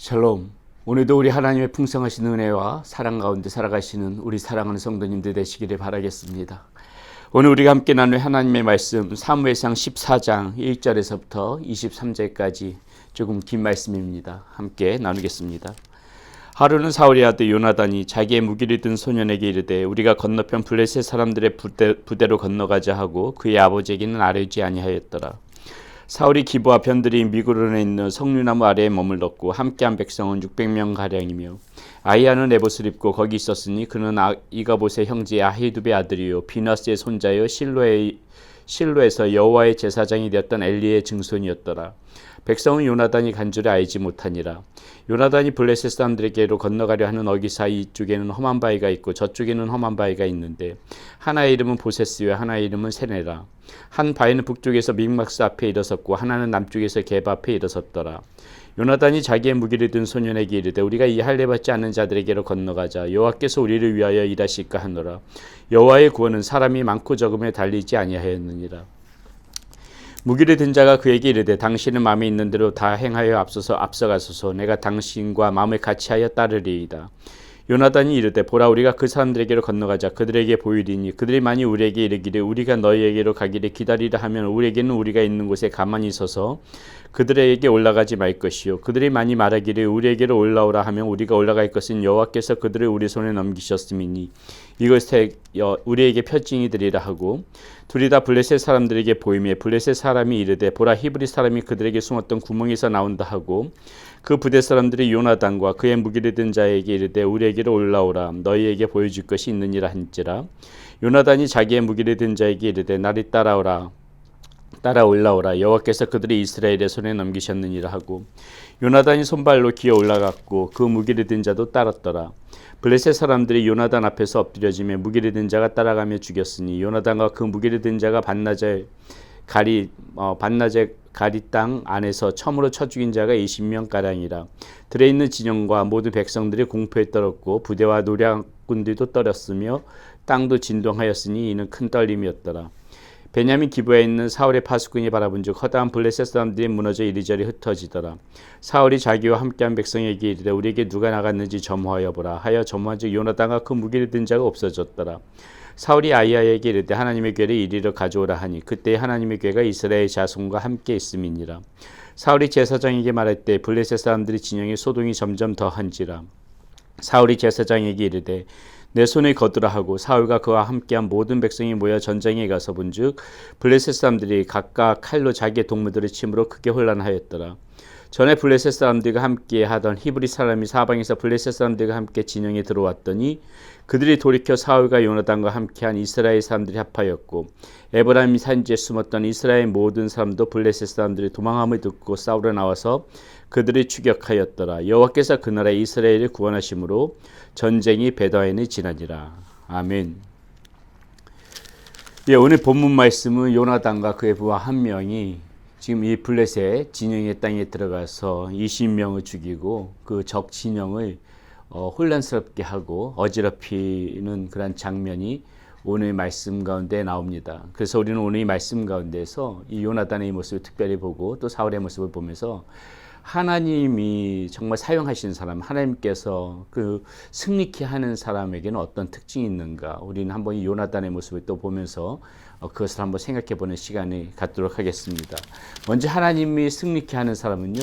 샬롬. 오늘도 우리 하나님의 풍성하신 은혜와 사랑 가운데 살아가시는 우리 사랑하는 성도님들 되시기를 바라겠습니다. 오늘 우리가 함께 나눌 하나님의 말씀 사무엘상 14장 1절에서부터 23절까지 조금 긴 말씀입니다. 함께 나누겠습니다. 하루는 사울의 아들 요나단이 자기의 무기를 든 소년에게 이르되 우리가 건너편 블레셋 사람들의 부대로 건너가자 하고 그의 아버지에게는 아뢰지 아니하였더라. 사울이 기브와 변들이 미구론에 있는 석류나무 아래에 머물렀고 함께한 백성은 600명가량이며 아히야는 에봇을 입고 거기 있었으니 그는 이가봇의 형제 아히두베의 아들이요 비나스의 손자요 실로에서 여호와의 제사장이 되었던 엘리의 증손이었더라. 백성은 요나단이 간 줄을 알지 못하니라. 요나단이 블레셋 사람들에게로 건너가려 하는 어기 사이 이쪽에는 험한 바위가 있고 저쪽에는 험한 바위가 있는데 하나의 이름은 보세스요 하나의 이름은 세네라. 한 바위는 북쪽에서 믹막스 앞에 일어섰고 하나는 남쪽에서 게바 앞에 일어섰더라. 요나단이 자기의 무기를 든 소년에게 이르되 우리가 이 할례 받지 않는 자들에게로 건너가자. 여호와께서 우리를 위하여 일하실까 하노라. 여호와의 구원은 사람이 많고 적음에 달리지 아니하였느니라. 무기를 든 자가 그에게 이르되 당신은 마음에 있는 대로 다 행하여 앞서가소서. 내가 당신과 마음을 같이하여 따르리이다. 요나단이 이르되 보라 우리가 그 사람들에게로 건너가자. 그들에게 보이리니 그들이 만일 우리에게 이르기를 우리가 너희에게로 가기를 기다리라 하면 우리에게는 우리가 있는 곳에 가만히 서서 그들에게 올라가지 말 것이요 그들이 만일 말하기를 우리에게로 올라오라 하면 우리가 올라갈 것은 여호와께서 그들을 우리 손에 넘기셨음이니 이것에 우리에게 표징이 되리라 하고 둘이 다 블레셋 사람들에게 보이며 블레셋 사람이 이르되 보라 히브리 사람이 그들에게 숨었던 구멍에서 나온다 하고 그 부대 사람들이 요나단과 그의 무기를 든 자에게 이르되 우리에게로 올라오라 너희에게 보여줄 것이 있느니라 한지라. 요나단이 자기의 무기를 든 자에게 이르되 나를 따라 올라오라 여호와께서 그들이 이스라엘의 손에 넘기셨느니라 하고 요나단이 손발로 기어 올라갔고 그 무기를 든 자도 따랐더라. 블레셋 사람들이 요나단 앞에서 엎드려지며 무기를 든 자가 따라가며 죽였으니 요나단과 그 무기를 든 자가 반나절 가리 땅 안에서 처음으로 쳐 죽인 자가 20명가량이라. 들에 있는 진영과 모든 백성들이 공포에 떨었고 부대와 노략군들도 떨었으며 땅도 진동하였으니 이는 큰 떨림이었더라. 베냐민 기브에 있는 사울의 파수꾼이 바라본즉 허다한 블레셋 사람들이 무너져 이리저리 흩어지더라. 사울이 자기와 함께한 백성에게 이르되 우리에게 누가 나갔는지 점호하여 보라 하여 점호한즉 요나단과 그 무기를 든 자가 없어졌더라. 사울이 아히야에게 이르되 하나님의 궤를 이리로 가져오라 하니 그때 하나님의 궤가 이스라엘 자손과 함께 있음이니라. 사울이 제사장에게 말할 때 블레셋 사람들이 진영의 소동이 점점 더한지라. 사울이 제사장에게 이르되 내 손을 거두라 하고 사울과 그와 함께한 모든 백성이 모여 전장에 가서 본즉 블레셋 사람들이 각각 칼로 자기의 동무들을 침으로 크게 혼란하였더라. 전에 블레셋 사람들과 함께 하던 히브리 사람이 사방에서 블레셋 사람들과 함께 진영에 들어왔더니 그들이 돌이켜 사울과 요나단과 함께한 이스라엘 사람들이 합하였고 에브라임 산지에 숨었던 이스라엘 모든 사람도 블레셋 사람들이 도망함을 듣고 싸우러 나와서 그들을 추격하였더라. 여호와께서 그 나라에 이스라엘을 구원하심으로 전쟁이 베다웬을 지나니라. 아멘. 오늘 본문 말씀은 요나단과 그의 부하 한 명이 지금 이 블레셋 진영의 땅에 들어가서 20명을 죽이고 그 적 진영을 혼란스럽게 하고 어지럽히는 그런 장면이 오늘 말씀 가운데 나옵니다. 그래서 우리는 오늘 이 말씀 가운데서 이 요나단의 모습을 특별히 보고 또 사울의 모습을 보면서 하나님이 정말 사용하시는 사람, 하나님께서 그 승리케 하는 사람에게는 어떤 특징이 있는가, 우리는 한번 이 요나단의 모습을 또 보면서 그것을 한번 생각해 보는 시간을 갖도록 하겠습니다. 먼저 하나님이 승리케 하는 사람은요,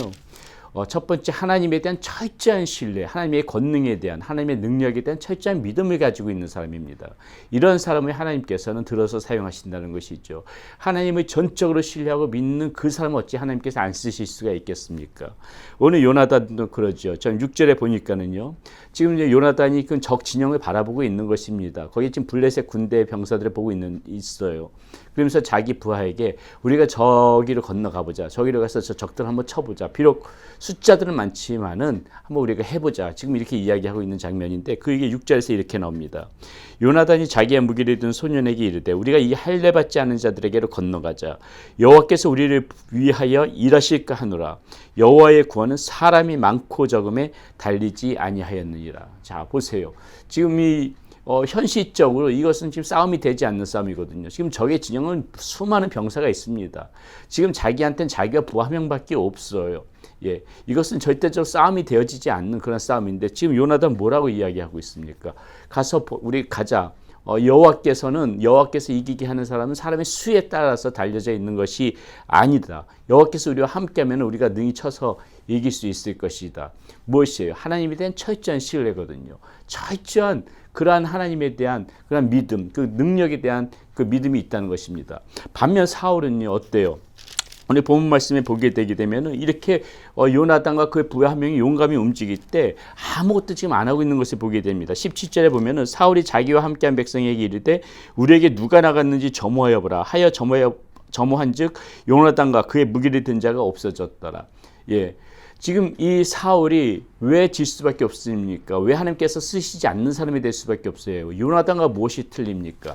첫 번째 하나님에 대한 철저한 신뢰, 하나님의 권능에 대한, 하나님의 능력에 대한 철저한 믿음을 가지고 있는 사람입니다. 이런 사람을 하나님께서는 들어서 사용하신다는 것이죠. 하나님을 전적으로 신뢰하고 믿는 그 사람을 어찌 하나님께서 안 쓰실 수가 있겠습니까? 오늘 요나단도 그러죠. 전 6절에 보니까는요, 지금 이제 요나단이 그 적 진영을 바라보고 있는 것입니다. 거기 지금 블레셋 군대 병사들을 보고 있어요. 그러면서 자기 부하에게 우리가 저기로 건너가 보자. 저기로 가서 저 적들 한번 쳐보자. 비록 숫자들은 많지만은 한번 우리가 해보자. 지금 이렇게 이야기하고 있는 장면인데 그게 6절에서 이렇게 나옵니다. 요나단이 자기의 무기를 든 소년에게 이르되 우리가 이 할례 받지 않은 자들에게로 건너가자. 여호와께서 우리를 위하여 일하실까 하노라. 여호와의 구원은 사람이 많고 적음에 달리지 아니하였느니라. 자, 보세요. 지금 이 현실적으로 이것은 지금 싸움이 되지 않는 싸움이거든요. 지금 적의 진영은 수많은 병사가 있습니다. 지금 자기한테는 자기가 부하 한 명밖에 없어요. 예, 이것은 절대적으로 싸움이 되어지지 않는 그런 싸움인데 지금 요나단 뭐라고 이야기하고 있습니까? 가서 우리 가자. 여호와께서 이기게 하는 사람은 사람의 수에 따라서 달려져 있는 것이 아니다. 여호와께서 우리와 함께하면 우리가 능히 쳐서 이길 수 있을 것이다. 무엇이에요? 하나님에 대한 철저한 신뢰거든요. 철저한 그러한 하나님에 대한 그런 믿음, 그 능력에 대한 그 믿음이 있다는 것입니다. 반면 사울은요, 어때요? 오늘 본문 말씀에 보게 되게 되면은 이렇게 요나단과 그의 부하 한 명이 용감히 움직일 때 아무것도 지금 안 하고 있는 것을 보게 됩니다. 17절에 보면은 사울이 자기와 함께한 백성에게 이르되 우리에게 누가 나갔는지 점호하여 보라. 하여 점호한즉 요나단과 그의 무기를 든 자가 없어졌더라. 예. 지금 이 사울이 왜 질 수밖에 없습니까? 왜 하나님께서 쓰시지 않는 사람이 될 수밖에 없어요? 요나단과 무엇이 틀립니까?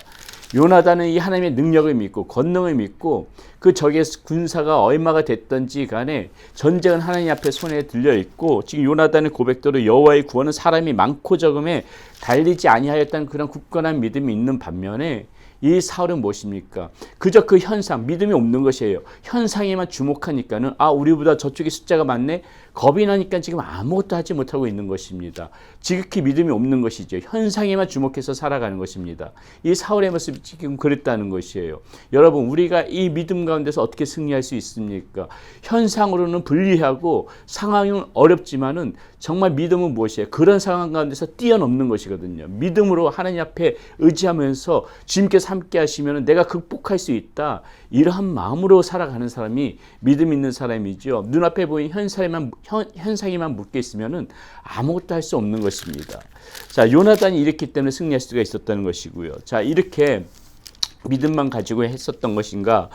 요나단은 이 하나님의 능력을 믿고 권능을 믿고 그 적의 군사가 얼마가 됐든지 간에 전쟁은 하나님 앞에 손에 들려 있고 지금 요나단의 고백대로 여호와의 구원은 사람이 많고 적음에 달리지 아니하였다는 그런 굳건한 믿음이 있는 반면에 이 사울은 무엇입니까? 그저 그 현상, 믿음이 없는 것이에요. 현상에만 주목하니까는 우리보다 저쪽에 숫자가 많네? 겁이 나니까 지금 아무것도 하지 못하고 있는 것입니다. 지극히 믿음이 없는 것이죠. 현상에만 주목해서 살아가는 것입니다. 이 사울의 모습이 지금 그랬다는 것이에요. 여러분, 우리가 이 믿음 가운데서 어떻게 승리할 수 있습니까? 현상으로는 불리하고 상황은 어렵지만은 정말 믿음은 무엇이에요? 그런 상황 가운데서 뛰어넘는 것이거든요. 믿음으로 하나님 앞에 의지하면서 주님께서 함께 하시면 내가 극복할 수 있다. 이러한 마음으로 살아가는 사람이 믿음 있는 사람이죠. 눈앞에 보이는 현상에만 묶여 있으면 아무것도 할 수 없는 것입니다. 자, 요나단이 이랬기 때문에 승리할 수가 있었다는 것이고요. 자, 이렇게 믿음만 가지고 했었던 것인가?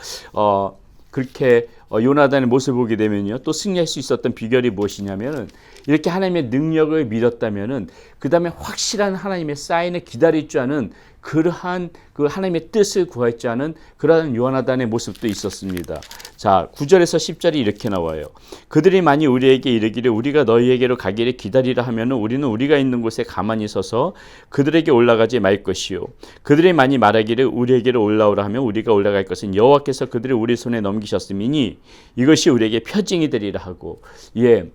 그렇게 요나단의 모습을 보게 되면요, 또 승리할 수 있었던 비결이 무엇이냐면은 이렇게 하나님의 능력을 믿었다면은 그 다음에 확실한 하나님의 사인을 기다릴 줄 아는 그러한 그 하나님의 뜻을 구할 줄 아는 그러한 요나단의 모습도 있었습니다. 자, 9절에서 10절이 이렇게 나와요. 그들이 만일 우리에게 이르기를 우리가 너희에게로 가기를 기다리라 하면은 우리는 우리가 있는 곳에 가만히 서서 그들에게 올라가지 말 것이요. 그들이 만일 말하기를 우리에게로 올라오라 하면 우리가 올라갈 것은 여호와께서 그들을 우리 손에 넘기셨음이니 이것이 우리에게 표징이 되리라 하고, 예,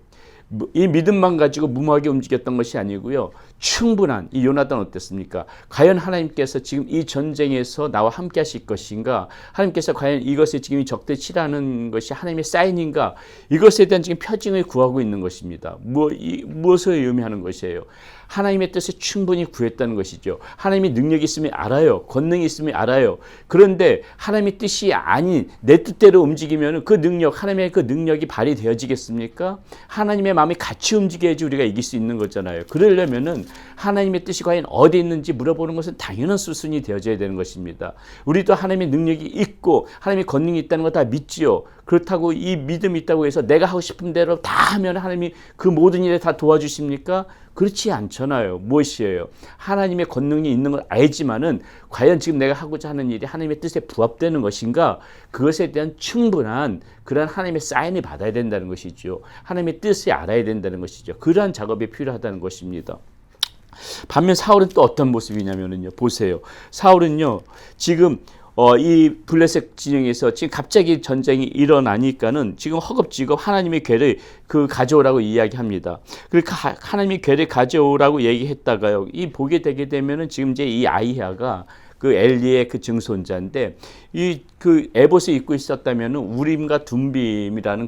이 믿음만 가지고 무모하게 움직였던 것이 아니고요. 충분한 이 요나단 어땠습니까? 과연 하나님께서 지금 이 전쟁에서 나와 함께 하실 것인가? 하나님께서 과연 이것을 지금 적대 치라는 것이 하나님의 사인인가? 이것에 대한 지금 표징을 구하고 있는 것입니다. 무엇을 의미하는 것이에요? 하나님의 뜻을 충분히 구했다는 것이죠. 하나님의 능력이 있으면 알아요. 권능이 있으면 알아요. 그런데 하나님의 뜻이 아닌 내 뜻대로 움직이면 그 능력, 하나님의 그 능력이 발휘되어지겠습니까? 하나님의 마음이 같이 움직여야지 우리가 이길 수 있는 거잖아요. 그러려면은 하나님의 뜻이 과연 어디 있는지 물어보는 것은 당연한 수순이 되어져야 되는 것입니다. 우리도 하나님의 능력이 있고 하나님의 권능이 있다는 거 다 믿지요. 그렇다고 이 믿음이 있다고 해서 내가 하고 싶은 대로 다 하면 하나님이 그 모든 일에 다 도와주십니까? 그렇지 않잖아요. 무엇이에요? 하나님의 권능이 있는 걸 알지만은 과연 지금 내가 하고자 하는 일이 하나님의 뜻에 부합되는 것인가? 그것에 대한 충분한 그러한 하나님의 사인을 받아야 된다는 것이죠. 하나님의 뜻을 알아야 된다는 것이죠. 그러한 작업이 필요하다는 것입니다. 반면 사울은 또 어떤 모습이냐면요. 보세요. 사울은요, 지금 이 블레셋 진영에서 지금 갑자기 전쟁이 일어나니까는 지금 허겁지겁 하나님의 괴를 가져오라고 이야기합니다. 그러니까 하나님의 괴를 가져오라고 얘기했다가요. 이 보게 되게 되면은 지금 이제 이 아이야가 그 엘리의 그 증손자인데 그 에봇을 입고 있었다면은 우림과 둠빔이라는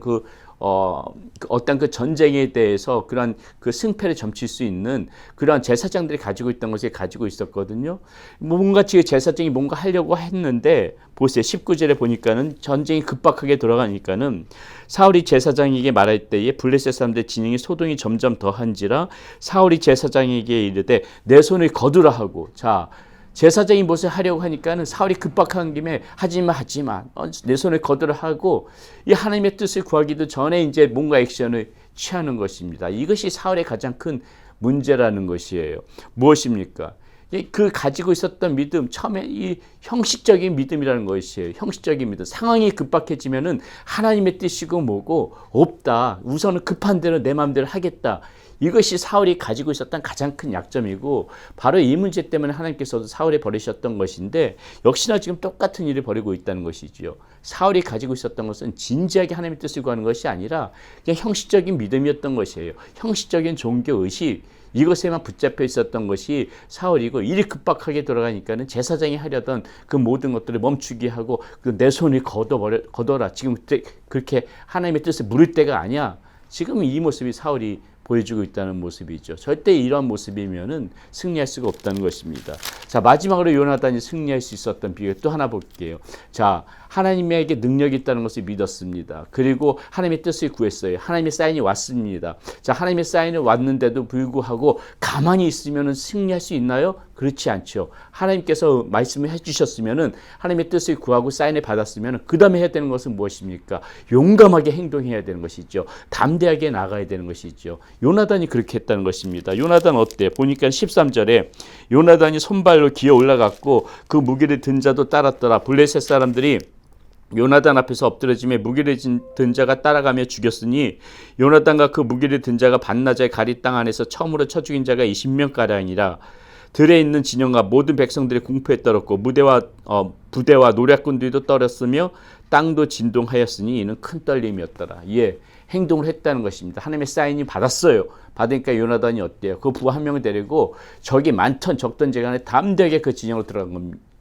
어떤 그 전쟁에 대해서 그런 그 승패를 점칠 수 있는 그런 제사장들이 가지고 있던 것을 가지고 있었거든요. 뭔가 지금 제사장이 뭔가 하려고 했는데 보세요. 19절에 보니까는 전쟁이 급박하게 돌아가니까는 사울이 제사장에게 말할 때에 블레셋 사람들의 진영이 소동이 점점 더한지라 사울이 제사장에게 이르되 내 손을 거두라 하고, 자, 제사장이 무엇을 하려고 하니까는 사울이 급박한 김에 하지마 내 손을 거두라 하고 이 하나님의 뜻을 구하기도 전에 이제 뭔가 액션을 취하는 것입니다. 이것이 사울의 가장 큰 문제라는 것이에요. 무엇입니까? 그 가지고 있었던 믿음, 처음에 이 형식적인 믿음이라는 것이에요. 형식적인 믿음. 상황이 급박해지면은 하나님의 뜻이고 뭐고 없다. 우선은 급한 대로 내 마음대로 하겠다. 이것이 사울이 가지고 있었던 가장 큰 약점이고, 바로 이 문제 때문에 하나님께서도 사울에 버리셨던 것인데, 역시나 지금 똑같은 일을 벌이고 있다는 것이지요. 사울이 가지고 있었던 것은 진지하게 하나님의 뜻을 구하는 것이 아니라 그냥 형식적인 믿음이었던 것이에요. 형식적인 종교의식, 이것에만 붙잡혀 있었던 것이 사울이고, 일이 급박하게 돌아가니까는 제사장이 하려던 그 모든 것들을 멈추게 하고, 내 손을 걷어라. 지금 그렇게 하나님의 뜻을 물을 때가 아니야. 지금 이 모습이 사울이 보여주고 있다는 모습이죠. 절대 이러한 모습이면은 승리할 수가 없다는 것입니다. 자, 마지막으로 요나단이 승리할 수 있었던 비결 또 하나 볼게요. 자, 하나님에게 능력이 있다는 것을 믿었습니다. 그리고 하나님의 뜻을 구했어요. 하나님의 사인이 왔습니다. 자, 하나님의 사인이 왔는데도 불구하고 가만히 있으면은 승리할 수 있나요? 그렇지 않죠. 하나님께서 말씀을 해주셨으면은, 하나님의 뜻을 구하고 사인을 받았으면은 그 다음에 해야 되는 것은 무엇입니까? 용감하게 행동해야 되는 것이죠. 담대하게 나가야 되는 것이죠. 요나단이 그렇게 했다는 것입니다. 요나단 어때? 보니까 13절에 요나단이 손발로 기어 올라갔고 그 무기를 든 자도 따랐더라. 블레셋 사람들이 요나단 앞에서 엎드러짐에 무기를 든 자가 따라가며 죽였으니 요나단과 그 무기를 든 자가 반나절 가리 땅 안에서 처음으로 쳐 죽인 자가 20명가량이라. 들에 있는 진영과 모든 백성들이 공포에 떨었고 부대와 노략군들도 떨었으며 땅도 진동하였으니 이는 큰 떨림이었더라. 예, 행동을 했다는 것입니다. 하나님의 사인이 받았어요. 받으니까 요나단이 어때요? 그 부 한 명을 데리고 적이 많던 적던 간에 담대하게 그 진영으로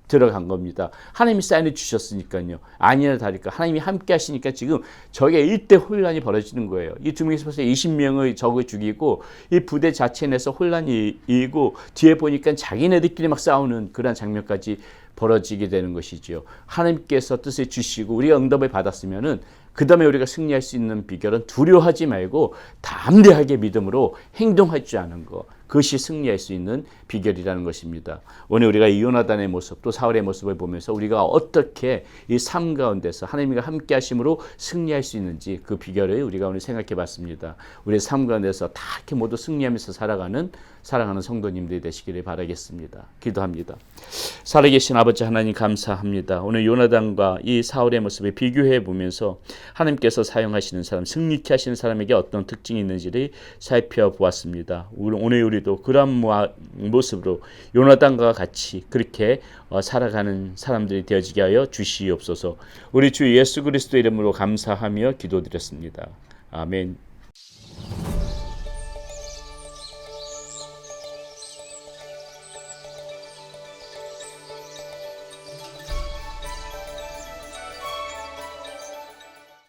들어간 겁니다. 하나님이 사인을 주셨으니까요. 아니나 다를까 하나님이 함께 하시니까 지금 적의 일대 혼란이 벌어지는 거예요. 이 두 명이서 벌써 20명의 적을 죽이고 이 부대 자체 내에서 혼란이 일고, 뒤에 보니까 자기네들끼리 막 싸우는 그런 장면까지 벌어지게 되는 것이죠. 하나님께서 뜻을 주시고 우리가 응답을 받았으면은 그 다음에 우리가 승리할 수 있는 비결은 두려워하지 말고 담대하게 믿음으로 행동할 줄 아는 것. 그것이 승리할 수 있는 비결이라는 것입니다. 오늘 우리가 이 요나단의 모습, 또 사울의 모습을 보면서 우리가 어떻게 이 삶 가운데서 하나님과 함께 하심으로 승리할 수 있는지 그 비결을 우리가 오늘 생각해 봤습니다. 우리의 삶 가운데서 다 이렇게 모두 승리하면서 살아가는 사랑하는 성도님들이 되시기를 바라겠습니다. 기도합니다. 살아계신 아버지 하나님 감사합니다. 오늘 요나단과 이 사울의 모습을 비교해 보면서 하나님께서 사용하시는 사람, 승리케 하시는 사람에게 어떤 특징이 있는지를 살펴보았습니다. 오늘 우리도 그런 모습으로 요나단과 같이 그렇게 살아가는 사람들이 되어지게 하여 주시옵소서. 우리 주 예수 그리스도 이름으로 감사하며 기도드렸습니다. 아멘.